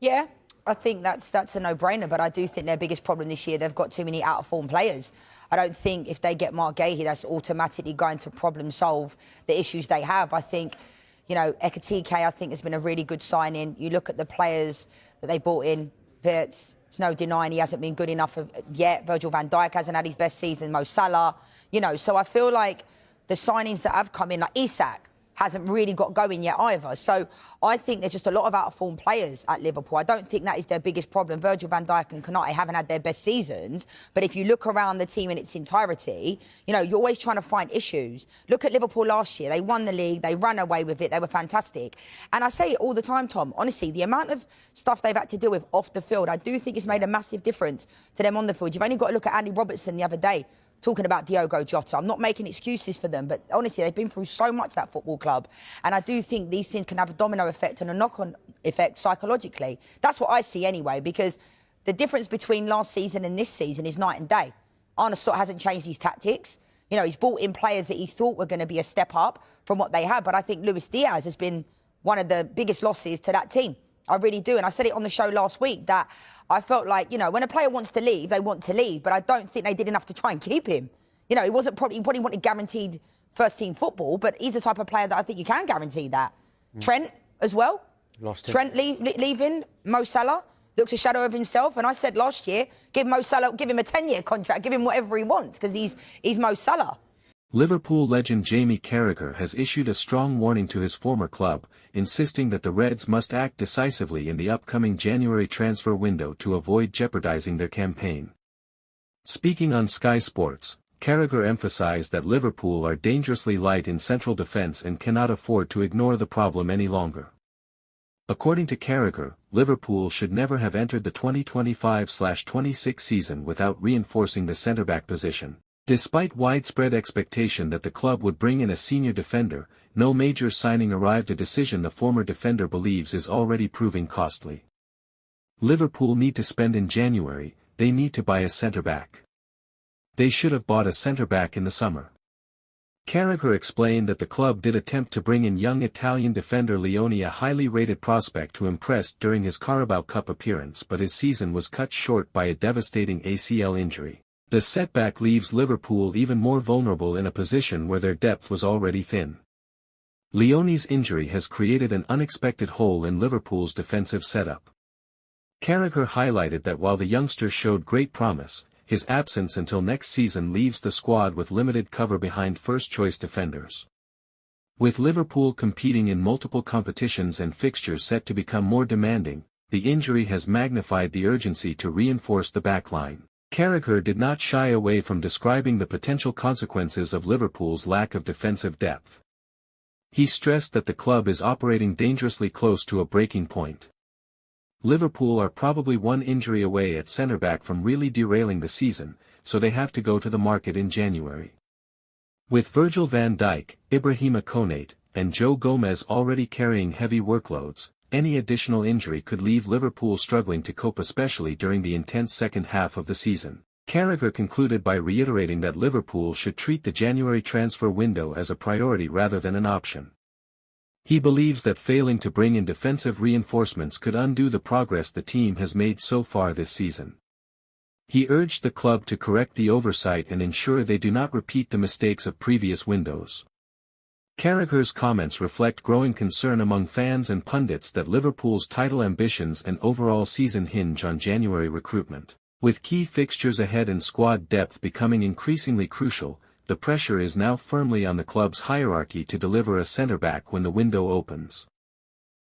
Yeah, I think that's a no-brainer, but I do think their biggest problem this year, they've got too many out-of-form players. I don't think if they get Mark Gahey, that's automatically going to problem-solve the issues they have. I think, you know, Ekitike, I think, has been a really good signing. You look at the players that they brought in, there's no denying he hasn't been good enough yet. Virgil van Dijk hasn't had his best season. Mo Salah, you know, so I feel like the signings that have come in, like Isak, hasn't really got going yet either. So I think there's just a lot of out-of-form players at Liverpool. I don't think that is their biggest problem. Virgil van Dijk and Konaté haven't had their best seasons, but if you look around the team in its entirety, you know, you're always trying to find issues. Look at Liverpool last year. They won the league. They ran away with it. They were fantastic. And I say it all the time, Tom, honestly, the amount of stuff they've had to deal with off the field, I do think it's made a massive difference to them on the field. You've only got to look at Andy Robertson the other day, talking about Diogo Jota. I'm not making excuses for them, but honestly, they've been through so much, that football club. And I do think these things can have a domino effect and a knock-on effect psychologically. That's what I see anyway, because the difference between last season and this season is night and day. Arne Slot hasn't changed his tactics. You know, he's brought in players that he thought were going to be a step up from what they had. But I think Luis Diaz has been one of the biggest losses to that team. I really do. And I said it on the show last week that I felt like, you know, when a player wants to leave, they want to leave. But I don't think they did enough to try and keep him. You know, he probably wanted guaranteed first-team football, but he's the type of player that I think you can guarantee that. Trent as well. Lost him. Trent leaving. Mo Salah looks a shadow of himself. And I said last year, give Mo Salah, give him a 10-year contract, give him whatever he wants, because he's Mo Salah. Liverpool legend Jamie Carragher has issued a strong warning to his former club, insisting that the Reds must act decisively in the upcoming January transfer window to avoid jeopardizing their campaign. Speaking on Sky Sports, Carragher emphasized that Liverpool are dangerously light in central defence and cannot afford to ignore the problem any longer. According to Carragher, Liverpool should never have entered the 2025-26 season without reinforcing the centre-back position. Despite widespread expectation that the club would bring in a senior defender, no major signing arrived, a decision the former defender believes is already proving costly. Liverpool need to spend in January, they need to buy a centre-back. They should have bought a centre-back in the summer. Carragher explained that the club did attempt to bring in young Italian defender Leoni, a highly rated prospect who impressed during his Carabao Cup appearance, but his season was cut short by a devastating ACL injury. The setback leaves Liverpool even more vulnerable in a position where their depth was already thin. Leoni's injury has created an unexpected hole in Liverpool's defensive setup. Carragher highlighted that while the youngster showed great promise, his absence until next season leaves the squad with limited cover behind first-choice defenders. With Liverpool competing in multiple competitions and fixtures set to become more demanding, the injury has magnified the urgency to reinforce the backline. Carragher did not shy away from describing the potential consequences of Liverpool's lack of defensive depth. He stressed that the club is operating dangerously close to a breaking point. Liverpool are probably one injury away at centre-back from really derailing the season, so they have to go to the market in January. With Virgil van Dijk, Ibrahima Konaté, and Joe Gomez already carrying heavy workloads, any additional injury could leave Liverpool struggling to cope, especially during the intense second half of the season. Carragher concluded by reiterating that Liverpool should treat the January transfer window as a priority rather than an option. He believes that failing to bring in defensive reinforcements could undo the progress the team has made so far this season. He urged the club to correct the oversight and ensure they do not repeat the mistakes of previous windows. Carragher's comments reflect growing concern among fans and pundits that Liverpool's title ambitions and overall season hinge on January recruitment. With key fixtures ahead and squad depth becoming increasingly crucial, the pressure is now firmly on the club's hierarchy to deliver a centre-back when the window opens.